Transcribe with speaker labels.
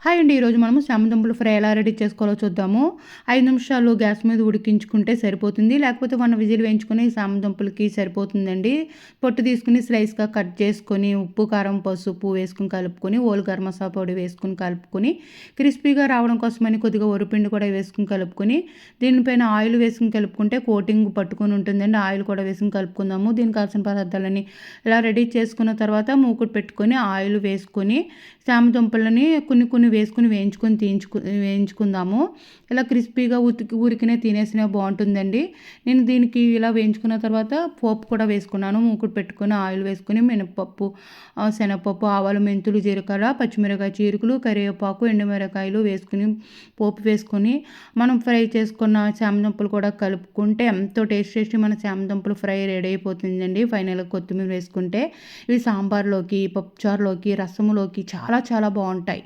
Speaker 1: Hi అండి. ఈరోజు మనము చామదుంపలు ఫ్రై ఎలా రెడీ చేసుకోవాలో చూద్దాము. 5 నిమిషాలు గ్యాస్ మీద ఉడికించుకుంటే సరిపోతుంది. లేకపోతే 1 విజిల్ వేయించుకొని చామదుంపలకి సరిపోతుందండి. పొట్టు తీసుకొని స్లైస్‌గా కట్ చేసుకొని ఉప్పు, కారం, పసుపు వేసుకొని కలుపుకొని హోల్ గరం మసాలా పొడి వేసుకొని కలుపుకొని క్రిస్పీగా రావడం కోసమని కొద్దిగా వరిపిండి కూడా వేసుకొని కలుపుకొని దీనిపైన ఆయిల్ వేసుకొని కలుపుకుంటే కోటింగ్ పట్టుకొని ఉంటుందండి. ఆయిల్ కూడా వేసుకొని కలుపుకుందాము. దీనికి కావాల్సిన పదార్థాలన్నీ ఇలా రెడీ చేసుకున్న తర్వాత మూకుడు పెట్టుకొని ఆయిల్ వేసుకొని చామదుంపలని కొన్ని వేసుకొని వేయించుకుందాము. ఇలా క్రిస్పీగా ఊరికనే తినేసినా బాగుంటుందండి. నేను దీనికి ఇలా వేయించుకున్న తర్వాత పోపు కూడా వేసుకున్నాను. మూకుడు పెట్టుకొని ఆయిల్ వేసుకొని మినపప్పు, శనగపప్పు, ఆవాలు, మెంతులు, జీలకర్ర, పచ్చిమిరపకాయ చీరుకులు, కరివేపాకు, ఎండుమిరకాయలు వేసుకుని పోపు వేసుకొని మనం ఫ్రై చేసుకున్న చామదుంపలు కూడా కలుపుకుంటే ఎంతో టేస్టీ మన చామదుంపలు ఫ్రై రెడీ అయిపోతుందండి. ఫైనల్‌గా కొత్తిమీర వేసుకుంటే ఇవి సాంబార్లోకి, పప్పుచారులోకి, రసములోకి చాలా చాలా బాగుంటాయి.